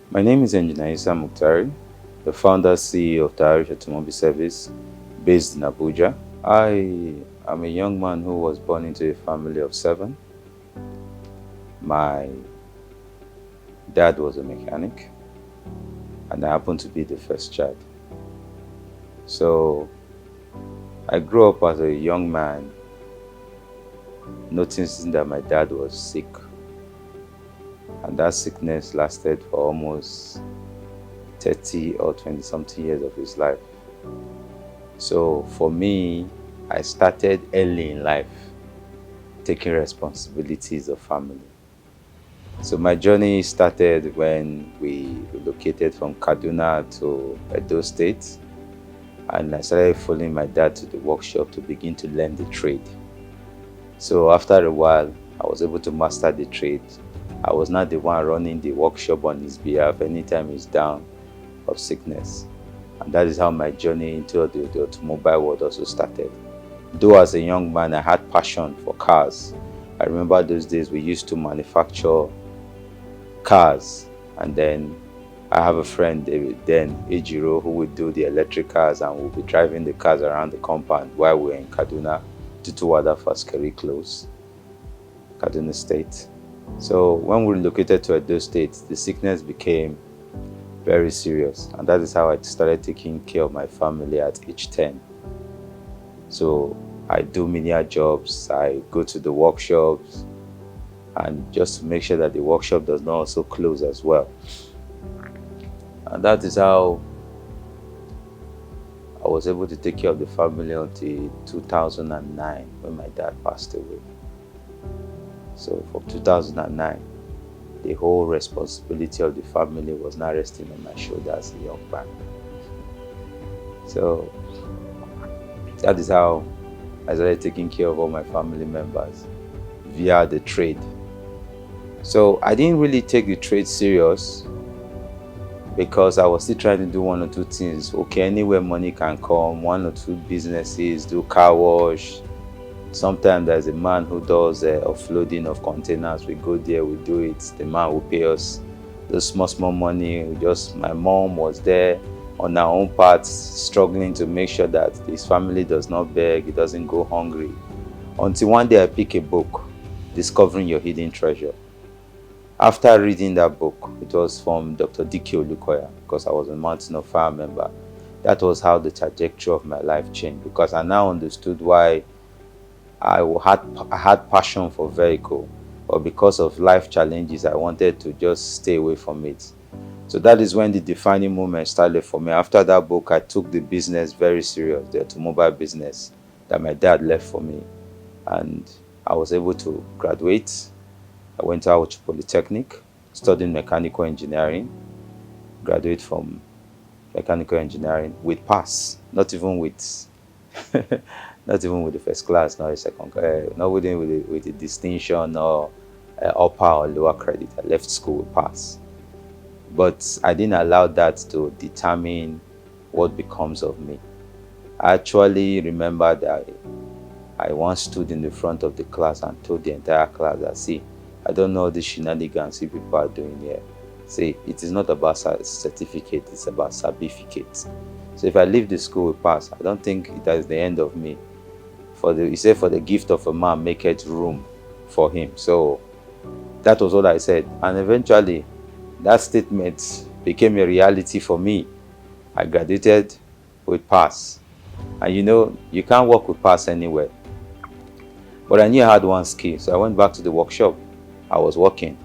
My name is Engineer MUKTARI, the founder CEO of Taharish Automobile Service based in Abuja. I am a young man who was born into a family of 7. My dad was a mechanic and I happened to be the first child. So I grew up as a young man noticing that my dad was sick, and that sickness lasted for almost 30 or 20 something years of his life. So for me, I started early in life taking responsibilities of family. So my journey started when we relocated from Kaduna to Edo State, and I started following my dad to the workshop to begin to learn the trade. So after a while, I was able to master the trade. I was not the one running the workshop on his behalf anytime he's down of sickness. And that is how my journey into the automobile world also started. Though as a young man, I had passion for cars. I remember those days we used to manufacture cars, and then I have a friend, David, then Ejiro, who would do the electric cars, and we'll be driving the cars around the compound while we're in Kaduna, Tutuwada Faskari Close, Kaduna State. So when we relocated to Edo State, the sickness became very serious, and that is how I started taking care of my family at age 10. So I do menial jobs, I go to the workshops, and just to make sure that the workshop does not also close as well. And that is how I was able to take care of the family until 2009 when my dad passed away. So from 2009, the whole responsibility of the family was now resting on my shoulders as a young man. So that is how I started taking care of all my family members via the trade. So I didn't really take the trade serious because I was still trying to do one or two things. Okay, anywhere money can come, one or two businesses, do car wash. Sometimes there's a man who does offloading of containers. We go there, we do it. The man will pay us the small money. My mom was there on her own part, struggling to make sure that his family does not beg, he doesn't go hungry. Until one day I pick a book, Discovering Your Hidden Treasure. After reading that book, it was from Dr. D.K. Olukoya, because I was a Mountain of Fire member. That was how the trajectory of my life changed, because I now understood why I had passion for vehicle, but because of life challenges, I wanted to just stay away from it. So that is when the defining moment started for me. After that book, I took the business very serious, the automobile business that my dad left for me, and I was able to graduate. I went to Auchi Polytechnic, studying mechanical engineering, graduate from mechanical engineering with pass, not even with not even with the first class, not a second, not even with a distinction or upper or lower credit. I left school with pass. But I didn't allow that to determine what becomes of me. I actually remember that I once stood in the front of the class and told the entire class that, see, I don't know the shenanigans you people are doing here. See, it is not about certificate, it's about certificate. So if I leave the school with pass, I don't think that is the end of me. He said, for the gift of a man, make it room for him. So that was what I said. And eventually, that statement became a reality for me. I graduated with pass. And you can't work with pass anywhere. But I knew I had one skill, so I went back to the workshop. I was working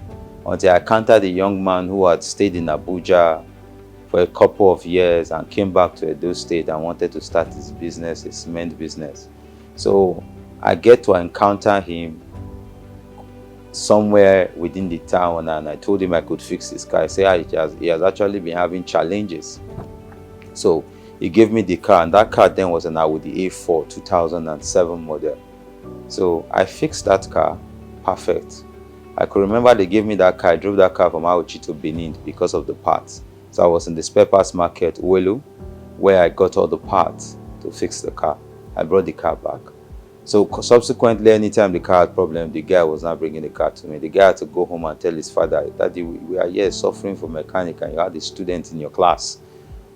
until I encountered a young man who had stayed in Abuja for a couple of years and came back to Edo State and wanted to start his business, his cement business. So I get to encounter him somewhere within the town, and I told him I could fix his car. I said he has actually been having challenges. So he gave me the car, and that car then was an Audi A4 2007 model. So I fixed that car perfect. I could remember they gave me that car. I drove that car from Auchi to Benin because of the parts. So I was in the spare parts market, Uwelu, where I got all the parts to fix the car. I brought the car back. So subsequently, anytime the car had problem, the guy was not bringing the car to me. The guy had to go home and tell his father, "Daddy, we are here suffering for mechanic, and you had a student in your class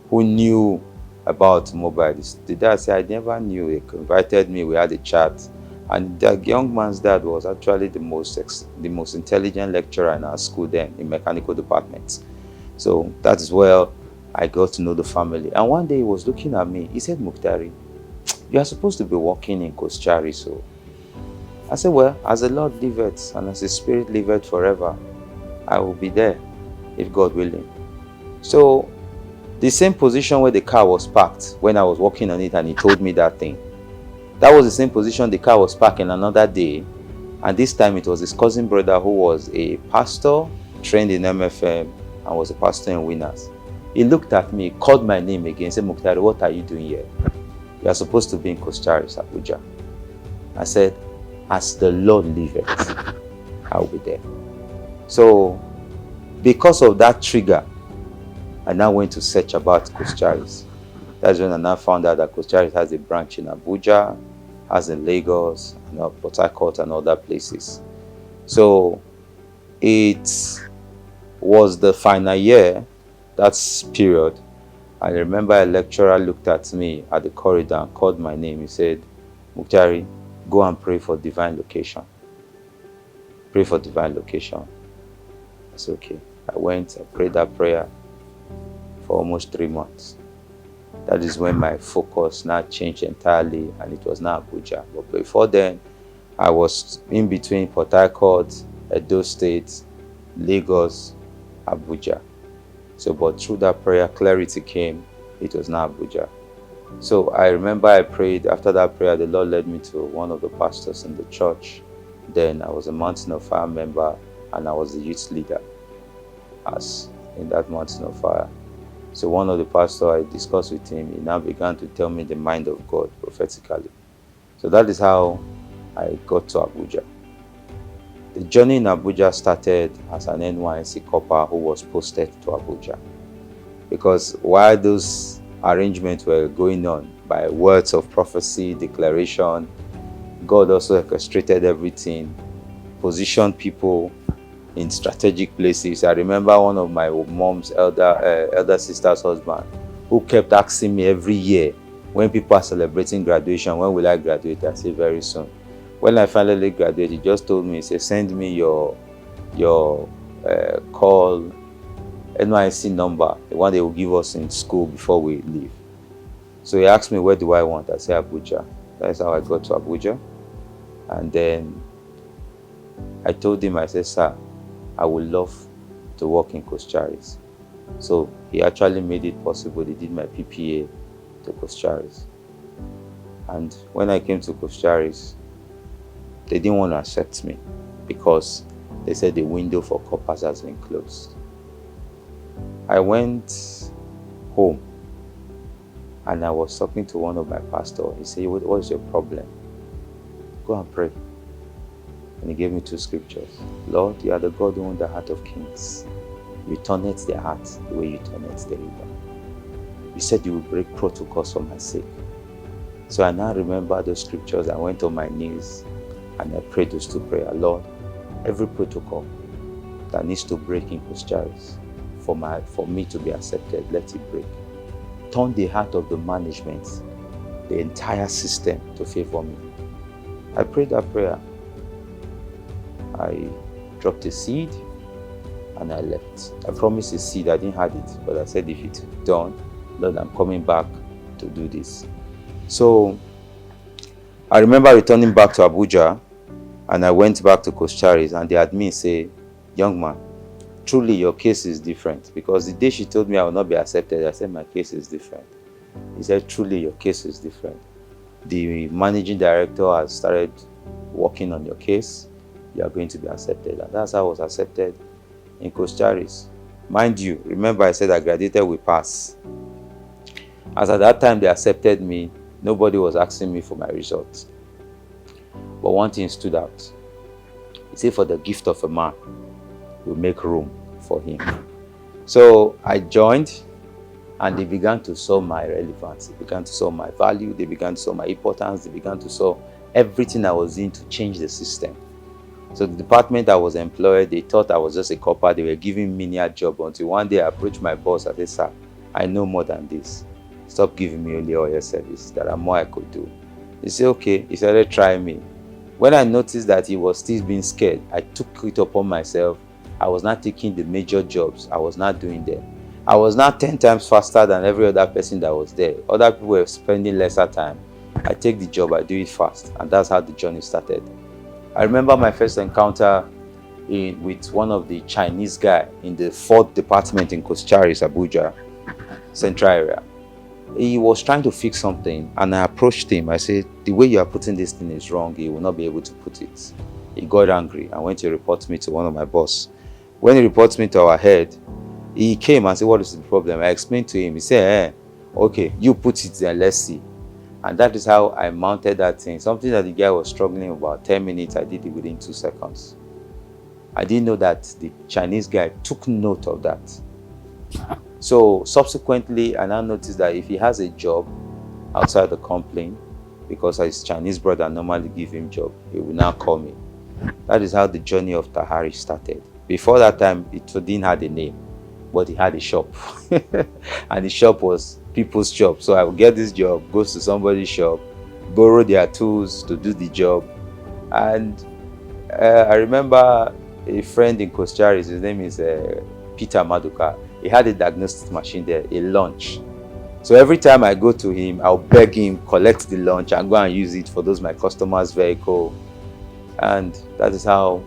who knew about mobile." The dad said, "I never knew." He invited me. We had a chat, and the young man's dad was actually the most intelligent lecturer in our school then in mechanical departments. So that is where I got to know the family. And one day he was looking at me. He said, "Muktari, you are supposed to be working in Koschari." So I said, "Well, as the Lord liveth and as the Spirit liveth forever, I will be there if God willing." So the same position where the car was parked when I was working on it and he told me that thing, that was the same position the car was parked in another day. And this time it was his cousin brother who was a pastor, trained in MFM, and was a pastor in Winners. He looked at me, called my name again, said, "Muktari, what are you doing here? You are supposed to be in Koschari, Abuja." I said, "As the Lord liveth, I will be there." So because of that trigger, I now went to search about Koschari. That's when I now found out that Koschari has a branch in Abuja, has in Lagos, Port Harcourt, and other places. So it was the final year, that period. I remember a lecturer looked at me at the corridor and called my name. He said, "Muktari, go and pray for divine location. Pray for divine location." I said, "Okay." I went, I prayed that prayer for almost 3 months. That is when my focus now changed entirely, and it was now Abuja. But before then, I was in between Port Harcourt, Edo State, Lagos, Abuja. So, but through that prayer, clarity came. It was now Abuja. So I remember I prayed. After that prayer, the Lord led me to one of the pastors in the church. Then I was a Mountain of Fire member, and I was the youth leader as in that Mountain of Fire. So one of the pastors, I discussed with him. He now began to tell me the mind of God prophetically. So that is how I got to Abuja. The journey in Abuja started as an NYSC corper who was posted to Abuja. Because while those arrangements were going on by words of prophecy, declaration, God also orchestrated everything, positioned people in strategic places. I remember one of my mom's elder sister's husband who kept asking me every year when people are celebrating graduation, "When will I graduate?" I said, "Very soon." When I finally graduated, he just told me, he said, "Send me your call NYC number, the one they will give us in school before we leave." So he asked me, "Where do I want?" I said, "Abuja." That's how I got to Abuja. And then I told him, I said, "Sir, I would love to work in Koschari." So he actually made it possible. He did my PPA to Koschari. And when I came to Koschari, they didn't want to accept me because they said the window for corpers has been closed. I went home and I was talking to one of my pastors. He said, "What's your problem? Go and pray." And he gave me 2 scriptures. "Lord, you are the God who owns the heart of kings. You turneth their hearts the way you turneth the river. You said you will break protocols for my sake." So I now remember those scriptures. I went on my knees and I prayed those 2 prayers. "Lord, every protocol that needs to break in Koschari for me to be accepted, let it break. Turn the heart of the management, the entire system to favor me." I prayed that prayer. I dropped a seed and I left. I promised a seed. I didn't have it, but I said, if it's done, Lord, I'm coming back to do this. So I remember returning back to Abuja, and I went back to Koschari, and the admin said, "Young man, truly your case is different." Because the day she told me I will not be accepted, I said, "My case is different." He said, "Truly your case is different. The managing director has started working on your case. You are going to be accepted." And that's how I was accepted in Koschari. Mind you, remember I said I graduated with pass. As at that time they accepted me, nobody was asking me for my results. But one thing stood out. He said, "For the gift of a man, we make room for him." So I joined, and they began to saw my relevance. They began to saw my value. They began to saw my importance. They began to saw everything I was doing to change the system. So the department I was employed, they thought I was just a copper. They were giving me menial job until one day I approached my boss. I said, sir, I know more than this. Stop giving me only oil service. There are more I could do. He said, okay. He started trying me. When I noticed that he was still being scared, I took it upon myself. I was not taking the major jobs. I was not doing them. I was not 10 times faster than every other person that was there. Other people were spending lesser time. I take the job, I do it fast. And that's how the journey started. I remember my first encounter with one of the Chinese guy in the 4th department in Kostaris, Abuja, central area. He was trying to fix something, and I approached him. I said, the way you are putting this thing is wrong. He will not be able to put it. He got angry and went to report me to one of my boss. When he reports me to our head, he came and said, what is the problem? I explained to him. He said, okay, you put it there, let's see. And that is how I mounted that thing. Something that the guy was struggling about 10 minutes, I did it within 2 seconds. I didn't know that the Chinese guy took note of that. So subsequently, I now noticed that if he has a job outside the company, because his Chinese brother normally give him job, he will now call me. That is how the journey of Taharish started. Before that time, it didn't have a name, but he had a shop. And the shop was people's shop. So I would get this job, goes to somebody's shop, borrow their tools to do the job. And I remember a friend in Kostaris, his name is Peter Maduka. He had a diagnostic machine there, a launch. So every time I go to him, I'll beg him, collect the launch and go and use it for those my customers' vehicle. And that is how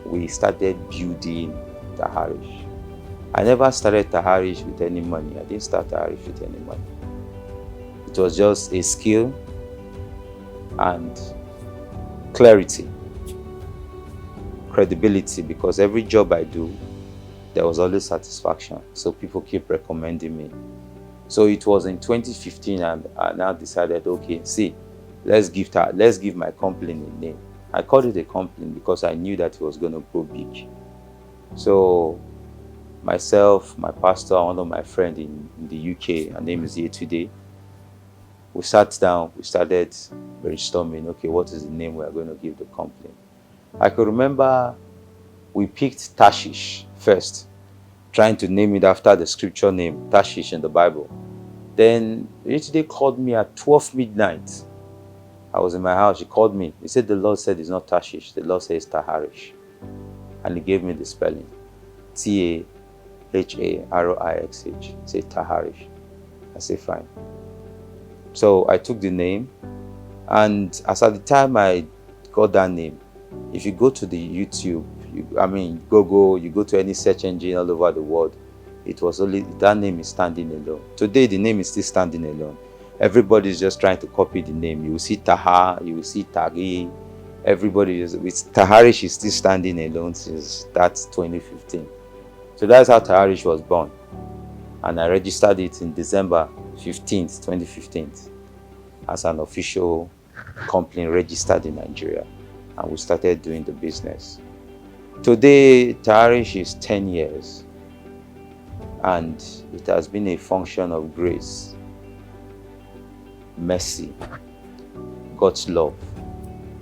we started building Taharish. I never started Taharish with any money. I didn't start Taharish with any money. It was just a skill and clarity, credibility, because every job I do, there was always satisfaction. So people keep recommending me. So it was in 2015 and I now decided, okay, see, let's give my company a name. I called it a company because I knew that it was going to grow big. So myself, my pastor, one of my friends in the UK, her name is Yetude, we sat down, we started brainstorming, okay, what is the name we are going to give the company? I could remember we picked Tarshish first, trying to name it after the scripture name, Tarshish in the Bible. Then Yetude called me at 12 midnight. I was in my house, she called me. He said, the Lord said it's not Tarshish, the Lord says Taharish. And he gave me the spelling, Taharish. He said Taharish. I said, fine. So I took the name, and as at the time I got that name, if you go to the YouTube, Google, you go to any search engine all over the world, it was only, that name is standing alone. Today, the name is still standing alone. Everybody is just trying to copy the name. You will see Taha, you will see Tagi. Everybody is, with Taharish is still standing alone since that's 2015. So that's how Taharish was born. And I registered it in December 15th, 2015 as an official company registered in Nigeria. And we started doing the business. Today, Taharish is 10 years. And it has been a function of grace, mercy, God's love.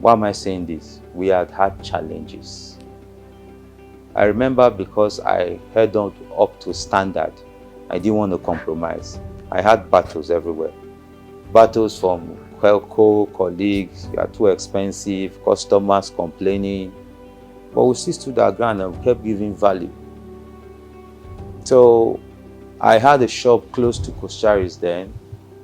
Why am I saying this? We had had challenges. I remember because I held on up to standard, I didn't want to compromise. I had battles everywhere. Battles from colleagues, you are too expensive, customers complaining. But we still stood our ground and we kept giving value. So I had a shop close to Kostaris then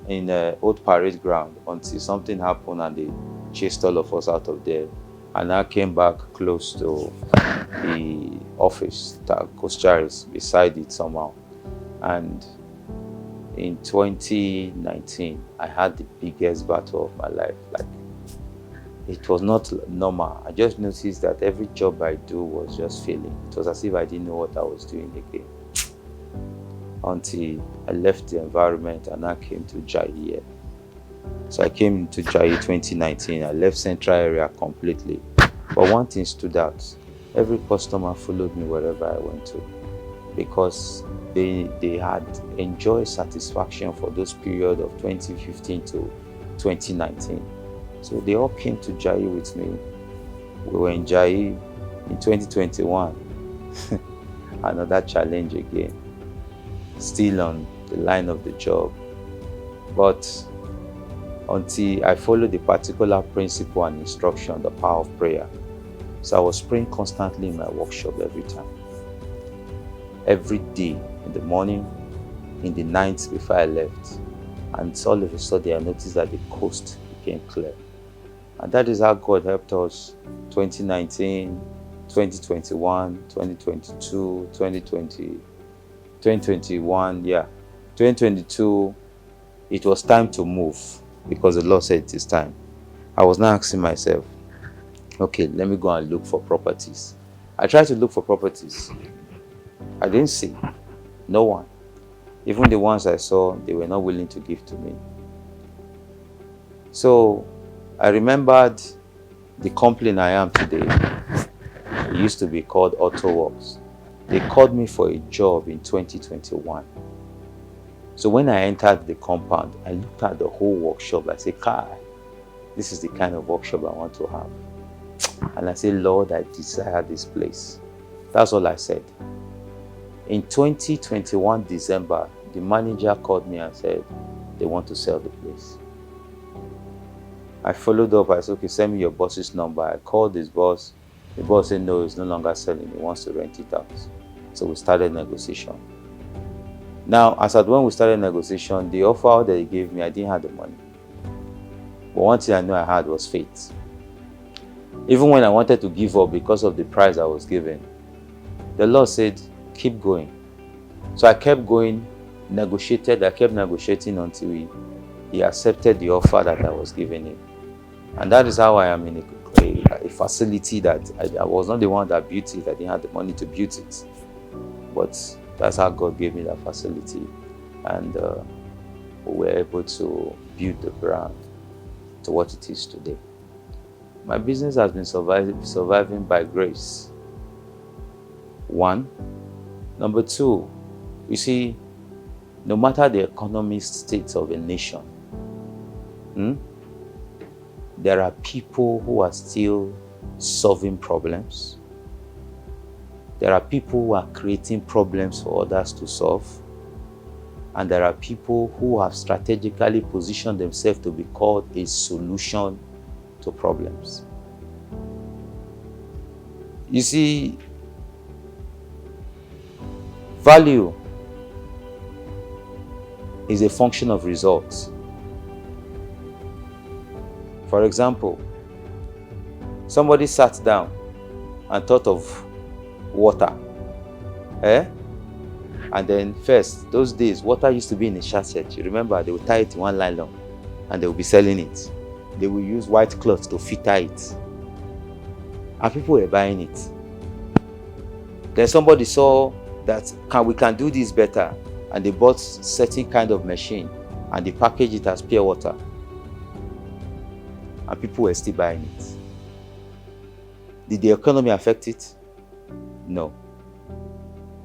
in Old Parade Ground until something happened and they chased all of us out of there. And I came back close to the office, Kostaris, beside it somehow. And in 2019, I had the biggest battle of my life. Like, it was not normal. I just noticed that every job I do was just failing. It was as if I didn't know what I was doing again. Until I left the environment and I came to Jai here. So I came to Jai 2019. I left central area completely. But one thing stood out. Every customer followed me wherever I went to, because they had enjoyed satisfaction for those period of 2015 to 2019. So they all came to Jai with me. We were in Jai in 2021. Another challenge again. Still on the line of the job. But until I followed the particular principle and instruction, the power of prayer. So I was praying constantly in my workshop every time. Every day, in the morning, in the night before I left. And all of a sudden I noticed that the coast became clear. And that is how God helped us 2019, 2021, 2022, 2021, yeah. 2022, it was time to move because the Lord said it is time. I was now asking myself, okay, let me go and look for properties. I tried to look for properties. I didn't see. No one. Even the ones I saw, they were not willing to give to me. So I remembered the company I am today. It used to be called Auto Works. They called me for a job in 2021. So when I entered the compound, I looked at the whole workshop. I said, Kai, this is the kind of workshop I want to have. And I said, Lord, I desire this place. That's all I said. In 2021 December, the manager called me and said, they want to sell the place. I followed up. I said, okay, send me your boss's number. I called his boss. The boss said, no, he's no longer selling. He wants to rent it out. So we started negotiation. Now, as at when we started negotiation, the offer that he gave me, I didn't have the money. But one thing I knew I had was faith. Even when I wanted to give up because of the price I was given, the Lord said, keep going. So I kept going, negotiated. I kept negotiating until he accepted the offer that I was giving him. And that is how I am in a facility that I was not the one that built it. I didn't have the money to build it. But that's how God gave me that facility. And we were able to build the brand to what it is today. My business has been surviving by grace. One. Number two, you see, no matter the economic state of a nation, there are people who are still solving problems. There are people who are creating problems for others to solve. And there are people who have strategically positioned themselves to be called a solution to problems. You see, value is a function of results. For example, somebody sat down and thought of water. And then first, those days, water used to be in a sachet. You remember, they would tie it in one nylon and they would be selling it. They would use white cloth to filter it. And people were buying it. Then somebody saw that we can do this better, and they bought certain kind of machine and they packaged it as pure water. And people were still buying it. Did the economy affect it? No.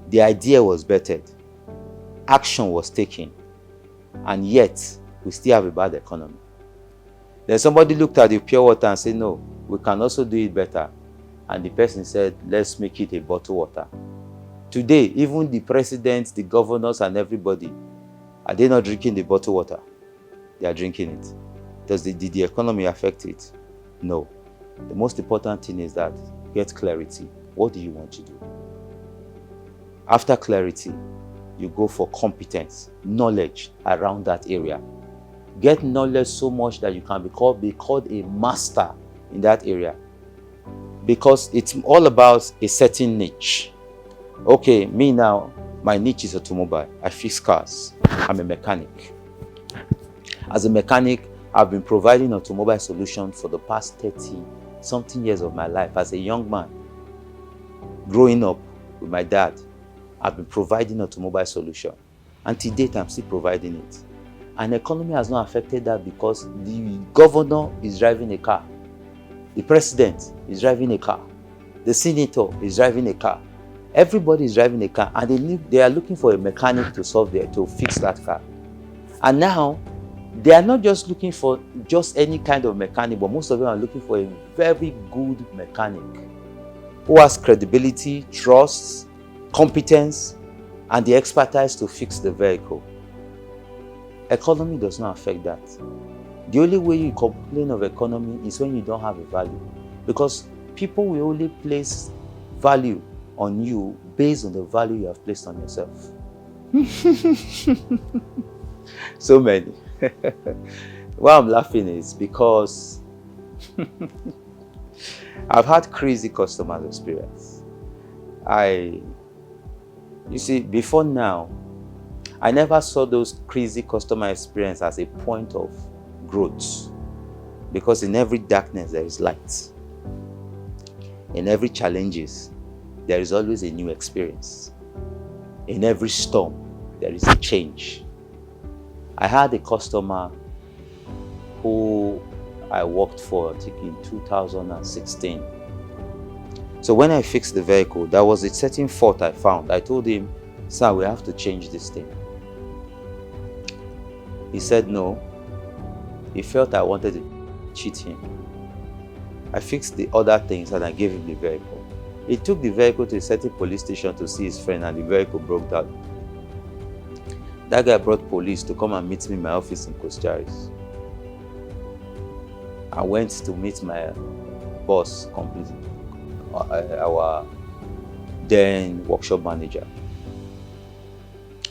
The idea was bettered. Action was taken. And yet, we still have a bad economy. Then somebody looked at the pure water and said, no, we can also do it better. And the person said, let's make it a bottled water. Today, even the presidents, the governors, and everybody, are they not drinking the bottled water? They are drinking it. Did the economy affect it? No. The most important thing is that get clarity. What do you want to do? After clarity, you go for competence, knowledge around that area. Get knowledge so much that you can be called a master in that area. Because it's all about a certain niche. Okay, me now, my niche is automobile. I fix cars. I'm a mechanic. As a mechanic, I've been providing automobile solutions for the past 30-something years of my life. As a young man, growing up with my dad, I've been providing automobile solution. And to date, I'm still providing it. And the economy has not affected that because the governor is driving a car. The president is driving a car. The senator is driving a car. Everybody is driving a car, and they are looking for a mechanic to fix that car. And now, They are not just looking for just any kind of mechanic, but most of them are looking for a very good mechanic who has credibility, trust, competence, and the expertise to fix the vehicle. Economy does not affect that. The only way you complain of economy is when you don't have a value, because people will only place value on you based on the value you have placed on yourself. So many. Why I'm laughing is because I've had crazy customer experience. You see, before now, I never saw those crazy customer experience as a point of growth, because in every darkness there is light. In every challenges, there is always a new experience. In every storm, there is a change. I had a customer who I worked for, I think in 2016. So when I fixed the vehicle, there was a certain fault I found. I told him, "Sir, we have to change this thing." He said no. He felt I wanted to cheat him. I fixed the other things and I gave him the vehicle. He took the vehicle to a certain police station to see his friend, and the vehicle broke down. That guy brought police to come and meet me in my office in Taharish. I went to meet my boss, completely, our then workshop manager,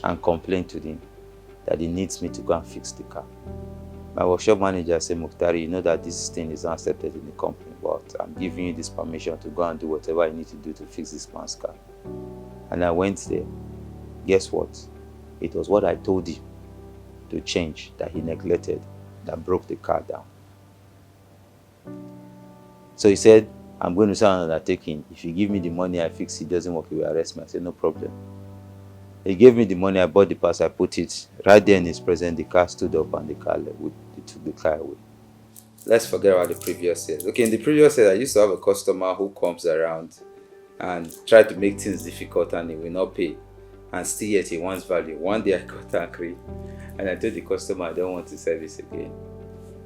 and complained to him that he needs me to go and fix the car. My workshop manager said, "MUKTARI, you know that this thing is not accepted in the company, but I'm giving you this permission to go and do whatever you need to do to fix this man's car." And I went there. Guess what? It was what I told him to change that he neglected that broke the car down. So he said, "I'm going to sign an undertaking. If you give me the money, I fix it. Doesn't work, you will arrest me." I said, "No problem." He gave me the money, I bought the parts, I put it right there in his presence. The car stood up and the car left. They took the car away. Let's forget about the previous years. Okay, in the previous years, I used to have a customer who comes around and try to make things difficult, and he will not pay. And still yet he wants value. One day I got angry and I told the customer I don't want to service again.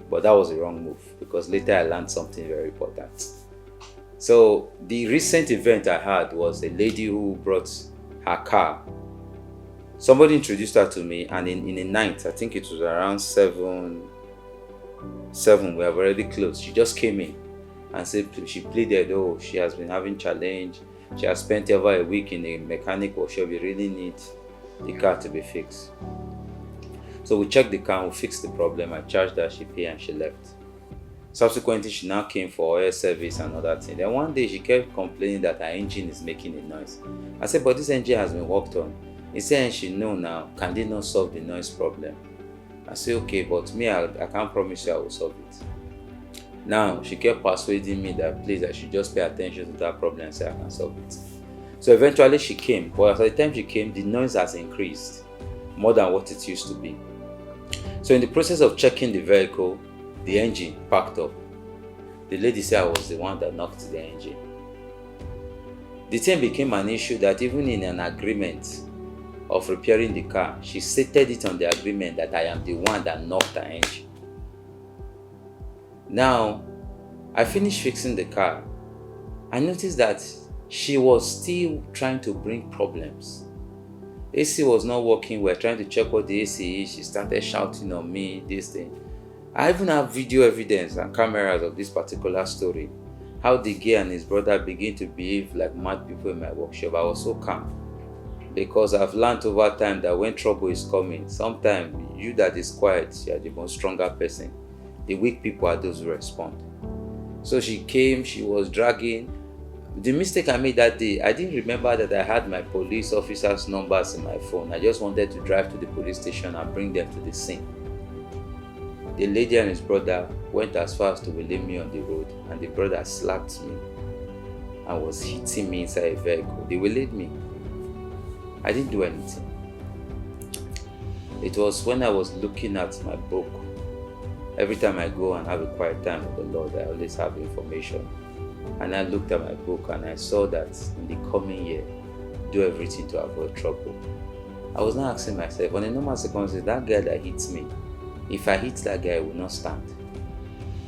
But that was a wrong move, because later I learned something very important. So the recent event I had was a lady who brought her car. Somebody introduced her to me, and in the night, I think it was around 7, we have already closed. She just came in and said she pleaded, "Oh, she has been having challenge. She has spent over a week in a mechanic workshop. We really need the car to be fixed." So we checked the car, we fixed the problem. I charged her, she paid, and she left. Subsequently, she now came for oil service and other things. Then one day she kept complaining that her engine is making a noise. I said, "But this engine has been worked on." He said, "She know now, can they not solve the noise problem?" I said, "Okay, but me, I can't promise you I will solve it." Now she kept persuading me that please I should just pay attention to that problem and say I can solve it. So eventually she came, but by the time she came, the noise has increased more than what it used to be. So in the process of checking the vehicle, the engine packed up. The lady said I was the one that knocked the engine. The thing became an issue that even in an agreement of repairing the car, she stated it on the agreement that I am the one that knocked the engine. Now, I finished fixing the car. I noticed that she was still trying to bring problems. AC was not working. We're trying to check what the AC is. She started shouting on me, this thing. I even have video evidence and cameras of this particular story. How the guy and his brother begin to behave like mad people in my workshop. I was so calm, because I've learned over time that when trouble is coming, sometimes you that is quiet, you are the most stronger person. The weak people are those who respond. So she came, she was dragging. The mistake I made that day, I didn't remember that I had my police officers' numbers in my phone. I just wanted to drive to the police station and bring them to the scene. The lady and his brother went as far as to lay me on the road, and the brother slapped me and was hitting me inside a vehicle. They waylaid me. I didn't do anything. It was when I was looking at my book. Every time I go and have a quiet time with the Lord, I always have information. And I looked at my book and I saw that in the coming year, do everything to avoid trouble. I was now asking myself, on a normal circumstance, that guy that hits me, If I hit that guy, I will not stand.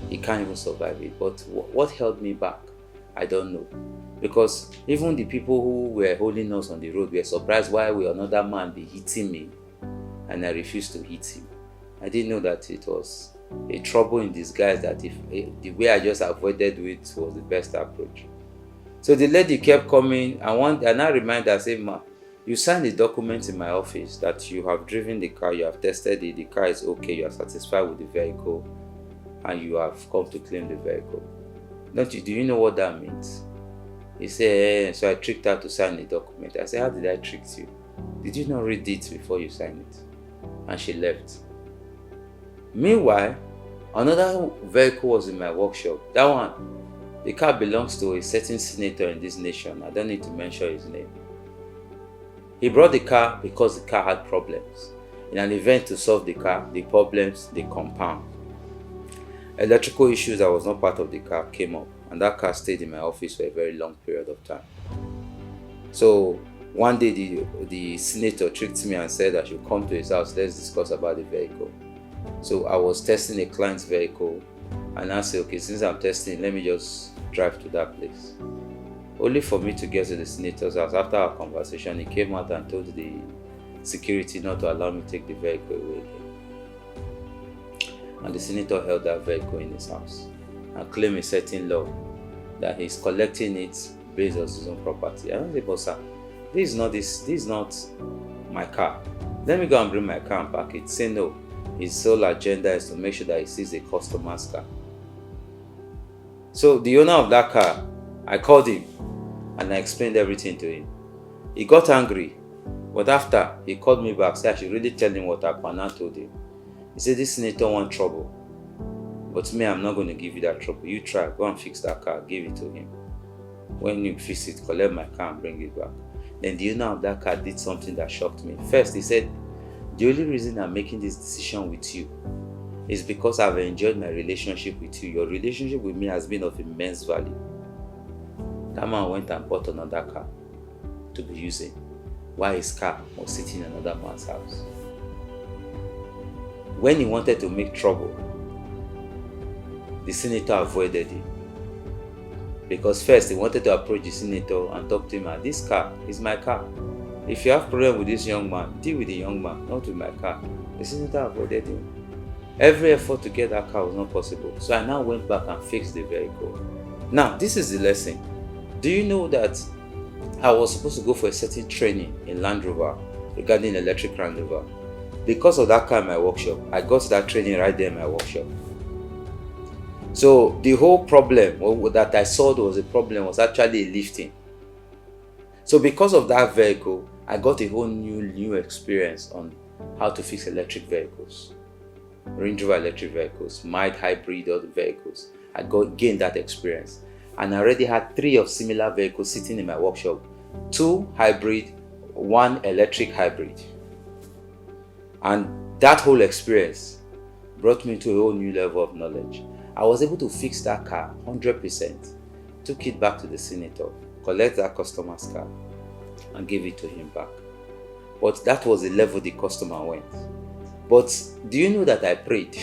He can't even survive it. But what held me back? I don't know. Because even the people who were holding us on the road were surprised why will another man be hitting me, and I refused to hit him. I didn't know that it was a trouble in disguise, that if the way I just avoided it was the best approach. So the lady kept coming, and I reminded her, say, "Ma, you signed the document in my office that you have driven the car, you have tested it, the car is okay, you are satisfied with the vehicle, and you have come to claim the vehicle. Do you know what that means?" He said, so I tricked her to sign the document. I said, how did I trick you? Did you not read it before you signed it? And she left. Meanwhile, another vehicle was in my workshop. That one, the car belongs to a certain senator in this nation. I don't need to mention his name. He brought the car because the car had problems. In an event to solve the car, the problems, they compound. Electrical issues that was not part of the car came up, and that car stayed in my office for a very long period of time. So one day the senator tricked me and said I should come to his house, let's discuss about the vehicle. So I was testing a client's vehicle, and I said, okay, since I'm testing, let me just drive to that place. Only for me to get to the senator's house. After our conversation, he came out and told the security not to allow me to take the vehicle away. And the senator held that vehicle in his house and claimed a certain law that he's collecting it based on his own property. I don't say, but sir, this is not my car. Let me go and bring my car and park it. Say no. His sole agenda is to make sure that he sees a customer's car. So the owner of that car, I called him and I explained everything to him. He got angry, but after he called me back, said I should really tell him what happened. I told him. He said, this senator wants trouble, but me, I'm not going to give you that trouble. You try, go and fix that car, give it to him. When you fix it, collect my car and bring it back. Then the owner of that car did something that shocked me. First, he said, the only reason I'm making this decision with you is because I've enjoyed my relationship with you. Your relationship with me has been of immense value. That man went and bought another car to be using, while his car was sitting in another man's house. When he wanted to make trouble, the senator avoided him. Because first, he wanted to approach the senator and talk to him, this car is my car. If you have problem with this young man, deal with the young man, not with my car. The senator avoided him. Every effort to get that car was not possible. So I now went back and fixed the vehicle. Now, this is the lesson. Do you know that I was supposed to go for a certain training in Land Rover regarding electric Land Rover? Because of that car in my workshop, I got that training right there in my workshop. So the whole problem that I saw was a problem was actually a lifting. So because of that vehicle, I got a whole new experience on how to fix electric vehicles, Range Rover electric vehicles, mild hybrid other vehicles. I gained that experience, and I already had 3 of similar vehicles sitting in my workshop, 2 hybrid, 1 electric hybrid. And that whole experience brought me to a whole new level of knowledge. I was able to fix that car 100%, took it back to the senator, collect that customer's car, and gave it to him back. But that was the level the customer went. But do you know that I prayed?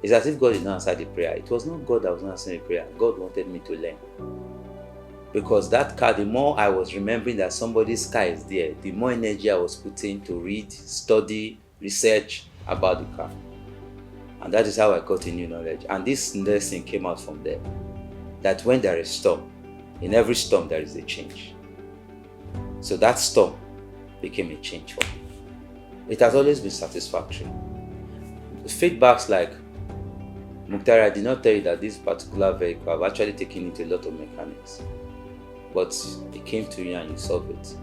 It's as if God did not answer the prayer. It was not God that was not answering the prayer. God wanted me to learn. Because that car, the more I was remembering that somebody's car is there, the more energy I was putting to read, study, research about the car. And that is how I got a new knowledge. And this lesson came out from there. That when there is storm, in every storm there is a change. So that storm became a change for me. It has always been satisfactory. Feedbacks like, MUKTARI, I did not tell you that this particular vehicle, I've actually taken it to a lot of mechanics. But it came to you and you solved it.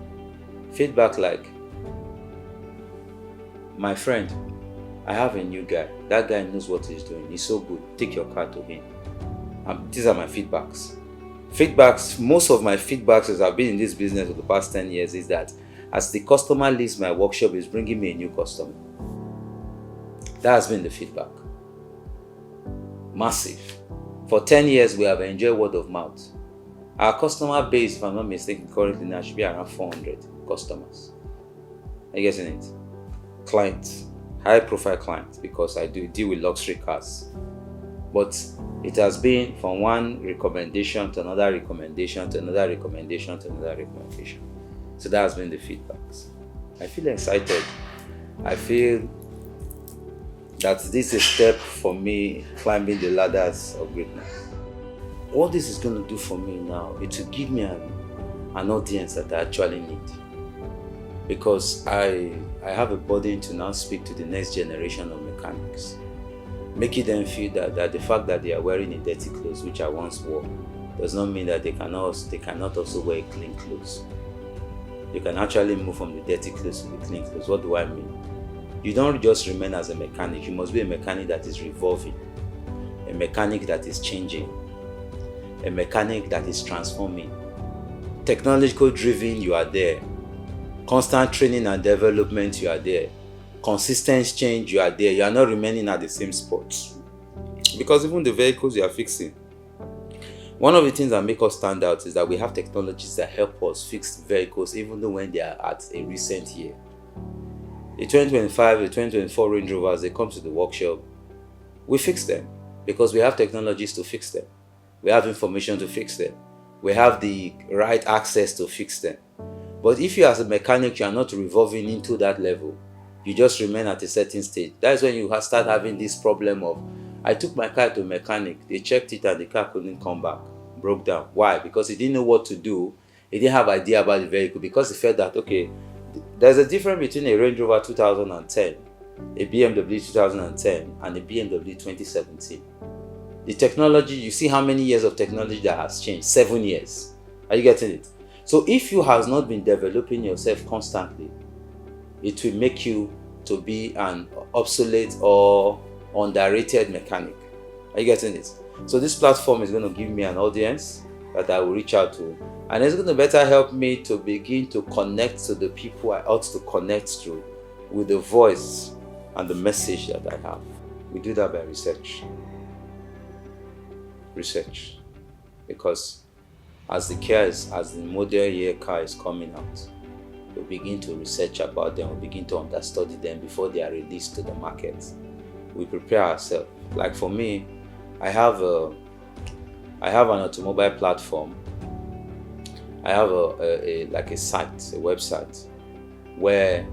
Feedback like, my friend, I have a new guy. That guy knows what he's doing. He's so good. Take your car to him. These are my feedbacks. Most of my feedbacks as I've been in this business for the past 10 years is that as the customer leaves my workshop, is bringing me a new customer. That has been the feedback. Massive. For 10 years, we have enjoyed word of mouth. Our customer base, if I'm not mistaken, currently now should be around 400 customers. Are you getting it? Clients. high profile client because I do deal with luxury cars. But it has been from one recommendation to another recommendation to another recommendation to another recommendation. So that has been the feedbacks. I feel excited. I feel that this is a step for me climbing the ladders of greatness. What this is going to do for me now is to give me an audience that I actually need. Because I have a burden to now speak to the next generation of mechanics, making them feel that the fact that they are wearing a dirty clothes, which I once wore, does not mean that they cannot also wear clean clothes. You can actually move from the dirty clothes to the clean clothes. What do I mean? You don't just remain as a mechanic. You must be a mechanic that is revolving, a mechanic that is changing, a mechanic that is transforming. Technological driven, you are there. Constant training and development, you are there. Consistent change, you are there. You are not remaining at the same spot. Because even the vehicles you are fixing, one of the things that make us stand out is that we have technologies that help us fix vehicles even though when they are at a recent year. The 2025, the 2024 Range Rovers, they come to the workshop, we fix them because we have technologies to fix them. We have information to fix them. We have the right access to fix them. But if you as a mechanic, you are not revolving into that level, you just remain at a certain stage. That's when you start having this problem of, I took my car to a mechanic, they checked it and the car couldn't come back, broke down. Why? Because he didn't know what to do. He didn't have idea about the vehicle because he felt that, okay, there's a difference between a Range Rover 2010, a BMW 2010, and a BMW 2017. The technology, you see how many years of technology that has changed? 7 years. Are you getting it? So if you have not been developing yourself constantly, it will make you to be an obsolete or underrated mechanic. Are you getting it? So this platform is going to give me an audience that I will reach out to, and it's going to better help me to begin to connect to the people I ought to connect to with the voice and the message that I have. We do that by research. Research. Because as the model year car is coming out, we begin to research about them, we begin to understudy them before they are released to the market. We prepare ourselves. Like for me, I have an automobile platform. I have a site, a website, where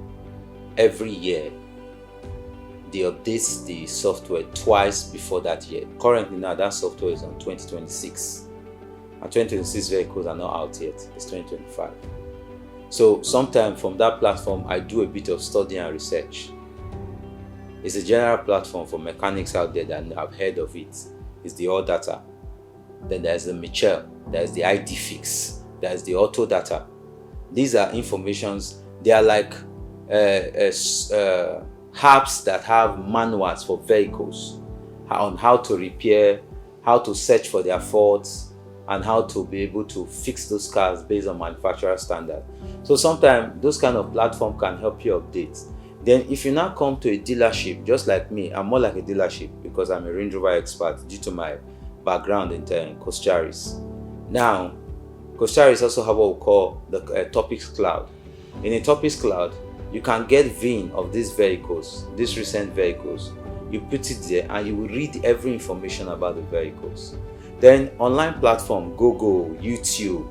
every year they update the software twice before that year. Currently now that software is on 2026. And 2026 vehicles are not out yet. It's 2025. So sometime from that platform, I do a bit of study and research. It's a general platform for mechanics out there that have heard of it. It's the All Data. Then there's the Michel. There's the ID Fix. There's the Auto Data. These are informations. They are like apps that have manuals for vehicles on how to repair, how to search for their faults, and how to be able to fix those cars based on manufacturer standard. So sometimes those kind of platform can help you update. Then if you now come to a dealership, just like me, I'm more like a dealership because I'm a Range Rover expert due to my background in Taharish. Now, Taharish also have what we call the Topics Cloud. In a Topics Cloud, you can get VIN of these vehicles, these recent vehicles. You put it there and you will read every information about the vehicles. Then online platform, Google, YouTube,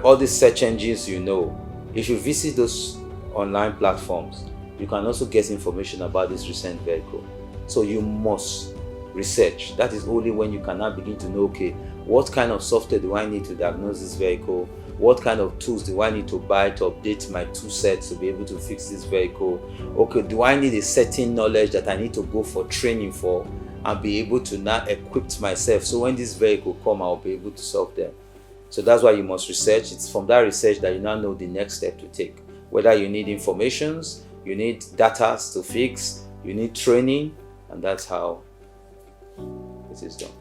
all these search engines, if you visit those online platforms, you can also get information about this recent vehicle. So you must research. That is only when you can now begin to know, okay, what kind of software do I need to diagnose this vehicle? What kind of tools do I need to buy to update my tool set to be able to fix this vehicle? Okay, do I need a certain knowledge that I need to go for training for and be able to now equip myself so when this vehicle come, I'll be able to solve them. So that's why you must research. It's from that research that you now know the next step to take. Whether you need informations, you need data to fix, you need training, and that's how it is done.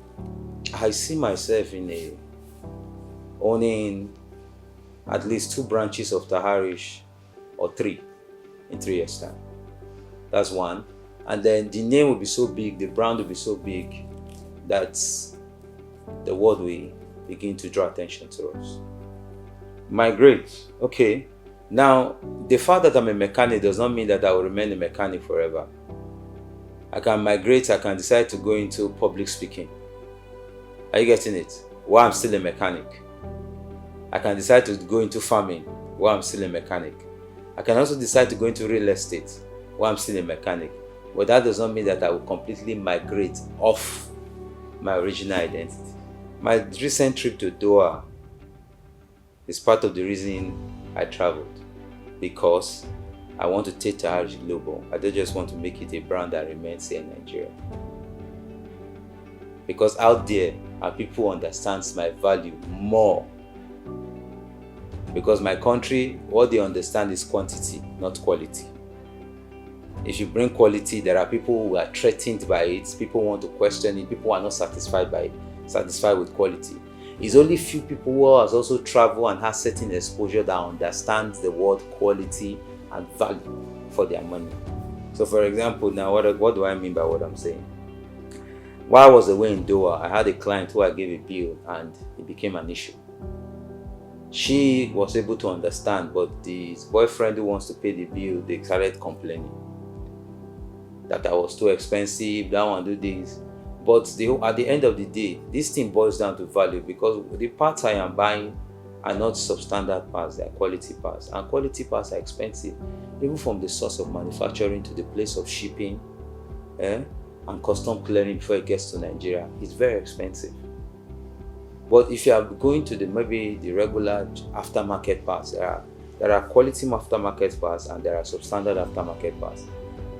I see myself owning at least 2 branches of Taharish, or 3 in 3 years' time. That's one. And then the name will be so big, the brand will be so big that the world will begin to draw attention to us. Migrate. Okay. Now, the fact that I'm a mechanic does not mean that I will remain a mechanic forever. I can migrate, I can decide to go into public speaking. Are you getting it? While I'm still a mechanic. I can decide to go into farming while I'm still a mechanic. I can also decide to go into real estate while I'm still a mechanic. But that does not mean that I will completely migrate off my original identity. My recent trip to Doha is part of the reason I traveled, because I want to take Taharish global. I don't just want to make it a brand that remains here in Nigeria. Because out there, people understand my value more. Because my country, what they understand is quantity, not quality. If you bring quality, there are people who are threatened by it, people want to question it, people are not satisfied by it, satisfied with quality. It's only few people who has also traveled and has certain exposure that understands the word quality and value for their money. So for example, now what do I mean by what I'm saying? While I was away in Doha, I had a client who I gave a bill and it became an issue. She was able to understand, but the boyfriend who wants to pay the bill, they started complaining that I was too expensive, that one do this. But at the end of the day, this thing boils down to value, because the parts I am buying are not substandard parts, they are quality parts. And quality parts are expensive, even from the source of manufacturing to the place of shipping and custom clearing before it gets to Nigeria. It's very expensive. But if you are going to maybe the regular aftermarket parts, there are quality aftermarket parts and there are substandard aftermarket parts.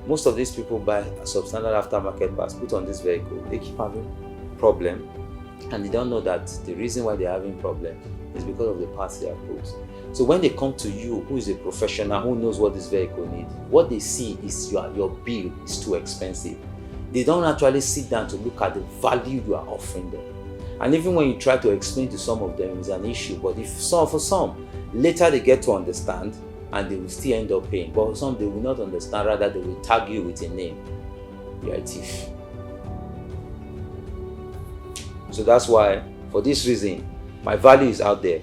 Most of these people buy substandard aftermarket parts, put on this vehicle, they keep having problem, and they don't know that the reason why they're having problem is because of the parts they have put. So when they come to you, who is a professional, who knows what this vehicle needs, what they see is your bill is too expensive. They don't actually sit down to look at the value you are offering them. And even when you try to explain to some of them, it's an issue. But for some, later they get to understand and they will still end up paying. But for some, they will not understand, rather they will tag you with a name. You are a thief. So that's why, for this reason, my value is out there.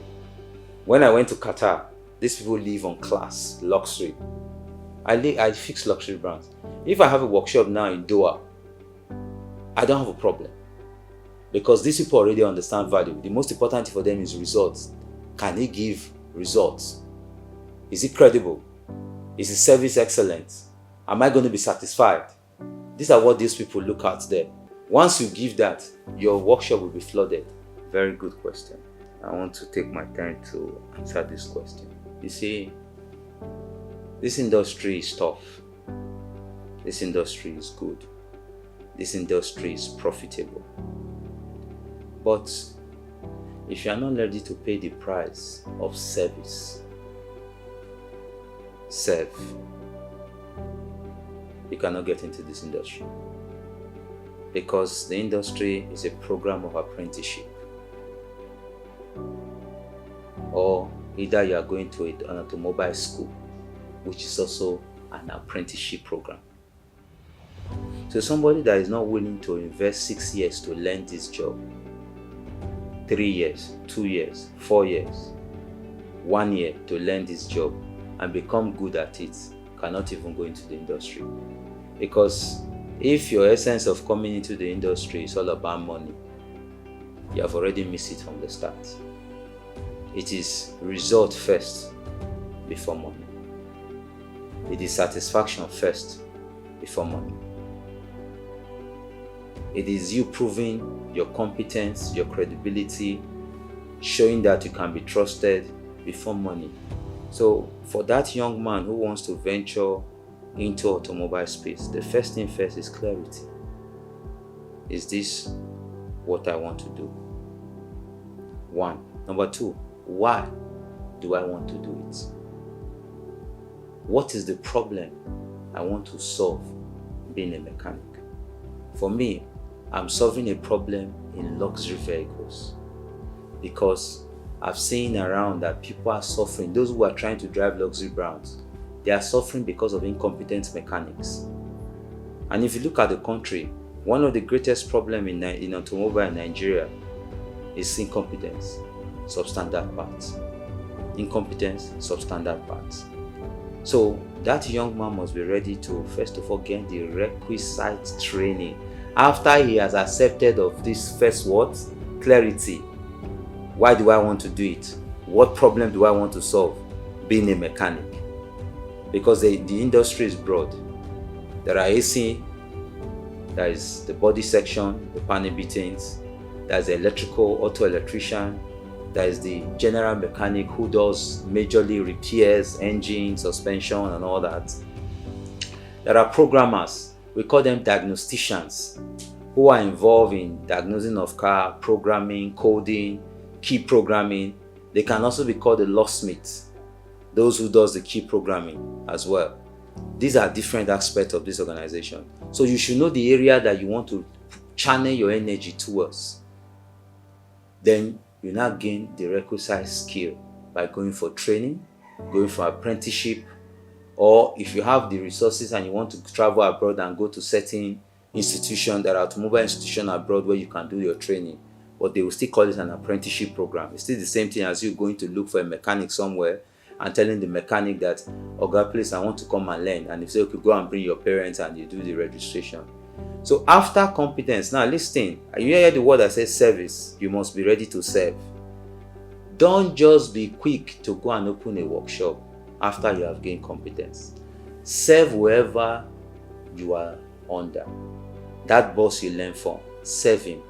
When I went to Qatar, these people live on class, luxury. I fix luxury brands. If I have a workshop now in Doha, I don't have a problem. Because these people already understand value. The most important thing for them is results. Can he give results? Is it credible? Is his service excellent? Am I going to be satisfied? These are what these people look at there. Once you give that, your workshop will be flooded. Very good question. I want to take my time to answer this question. You see, this industry is tough. This industry is good. This industry is profitable. But if you are not ready to pay the price of service, you cannot get into this industry. Because the industry is a program of apprenticeship. Or either you are going to an automobile school, which is also an apprenticeship program. So somebody that is not willing to invest 6 years to learn this job, 3 years, 2 years, 4 years, 1 year to learn this job and become good at it, cannot even go into the industry. Because if your essence of coming into the industry is all about money, you have already missed it from the start. It is result first before money. It is satisfaction first before money. It is you proving your competence, your credibility, showing that you can be trusted before money. So for that young man who wants to venture into automobile space, the first thing first is clarity. Is this what I want to do? 1. Number 2, why do I want to do it? What is the problem I want to solve being a mechanic? For me, I'm solving a problem in luxury vehicles, because I've seen around that people are suffering. Those who are trying to drive luxury brands, they are suffering because of incompetent mechanics. And if you look at the country, one of the greatest problems in automobile in Nigeria is incompetence, substandard parts. incompetence, substandard parts. So that young man must be ready to, first of all, gain the requisite training. After he has accepted of this first what? Clarity. Why do I want to do it? What problem do I want to solve? Being a mechanic. Because the industry is broad. There are AC, there is the body section, the panel beatings, there's the electrical, auto electrician, there is the general mechanic who does majorly repairs, engine, suspension, and all that. There are programmers, we call them diagnosticians, who are involved in diagnosing of car, programming, coding, key programming. They can also be called the locksmiths, those who does the key programming as well. These are different aspects of this organization. So you should know the area that you want to channel your energy towards. Then you now gain the requisite skill by going for training, going for apprenticeship, or if you have the resources and you want to travel abroad and go to certain institutions, there are automobile institutions abroad where you can do your training, but they will still call it an apprenticeship program. It's still the same thing as you going to look for a mechanic somewhere and telling the mechanic that, "Oga, please, I want to come and learn." And if they say, "Okay, go and bring your parents," and you do the registration. So after competence, now listen, you hear the word that says service, you must be ready to serve. Don't just be quick to go and open a workshop after you have gained competence. Serve whoever you are under. That boss you learn from, serve him.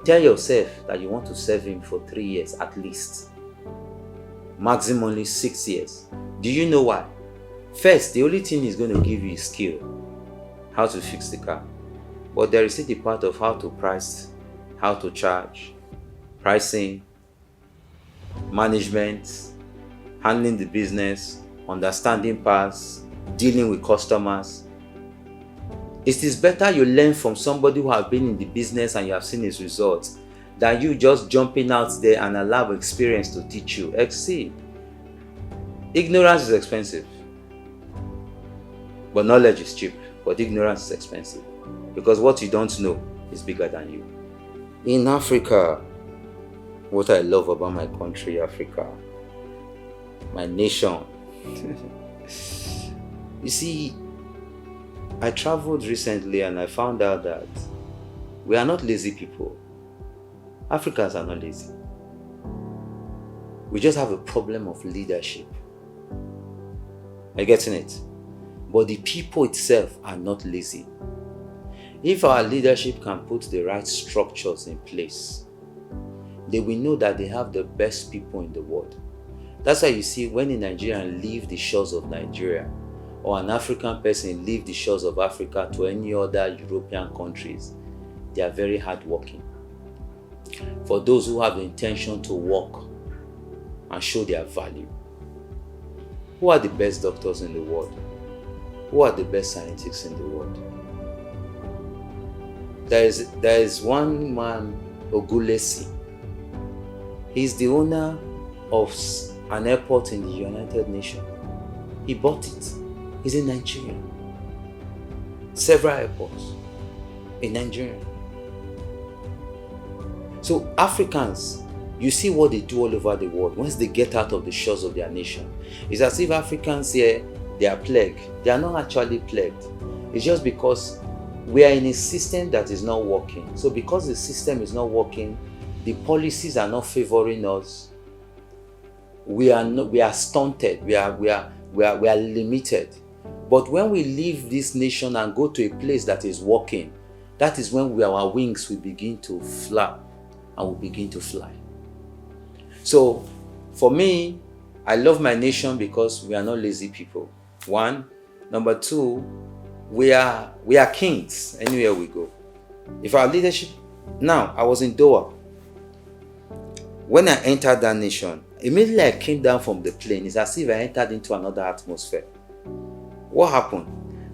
Tell yourself that you want to serve him for 3 years at least. Maximally 6 years. Do you know why? First, the only thing he's going to give you is skill. How to fix the car. But there is still the part of how to price, how to charge, pricing, management, handling the business, understanding parts, dealing with customers. It is better you learn from somebody who has been in the business and you have seen his results than you just jumping out there and allow experience to teach you. See, ignorance is expensive, but knowledge is cheap. But ignorance is expensive because what you don't know is bigger than you. In Africa, what I love about my country, Africa, my nation. You see, I traveled recently and I found out that we are not lazy people. Africans are not lazy. We just have a problem of leadership. Are you getting it? But the people itself are not lazy. If our leadership can put the right structures in place, they will know that they have the best people in the world. That's why you see when a Nigerian leaves the shores of Nigeria, or an African person leaves the shores of Africa to any other European countries, they are very hardworking. For those who have the intention to work and show their value. Who are the best doctors in the world? Who are the best scientists in the world? There is one man, Ogulesi. He's the owner of an airport in the United Nations. He bought it. He's in Nigeria. Several airports in Nigeria. So Africans, you see what they do all over the world. Once they get out of the shores of their nation, it's as if Africans here, they are plagued. They are not actually plagued. It's just because we are in a system that is not working. So because the system is not working, the policies are not favoring us. We are stunted. We are limited. But when we leave this nation and go to a place that is working, that is when our wings will begin to flap and will begin to fly. So for me, I love my nation because we are not lazy people. One. Number two, we are kings anywhere we go. If our leadership, now I was in Doha. When I entered that nation, immediately I came down from the plane. It's as if I entered into another atmosphere. What happened?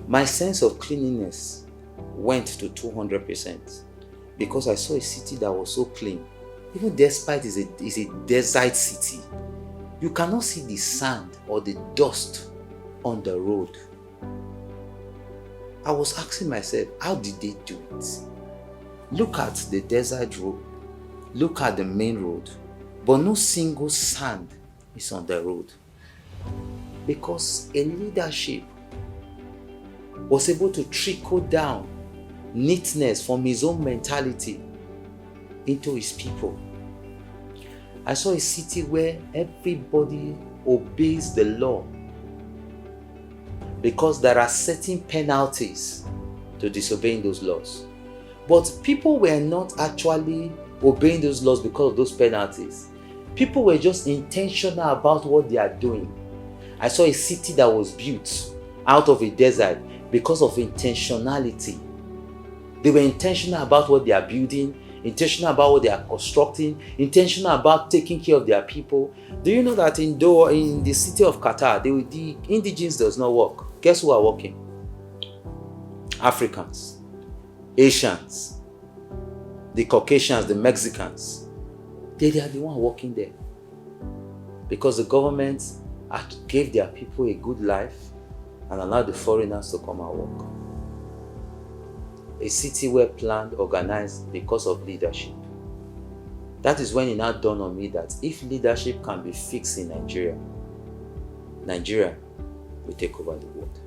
My sense of cleanliness went to 200% because I saw a city that was so clean. Even despite it's a desert city, you cannot see the sand or the dust on the road. I was asking myself, how did they do it? Look at the desert road, look at the main road, but no single sand is on the road. Because a leadership was able to trickle down neatness from his own mentality into his people. I saw a city where everybody obeys the law because there are certain penalties to disobeying those laws. But people were not actually obeying those laws because of those penalties. People were just intentional about what they are doing. I saw a city that was built out of a desert because of intentionality. They were intentional about what they are building, intentional about what they are constructing, intentional about taking care of their people. Do you know that in the city of Qatar, the indigenous does not work? Guess who are working? Africans, Asians, the Caucasians, the Mexicans. They are the ones working there. Because the government gave their people a good life and allowed the foreigners to come and work. A city well planned, organized because of leadership. That is when it now dawned on me that if leadership can be fixed in Nigeria, Nigeria will take over the world.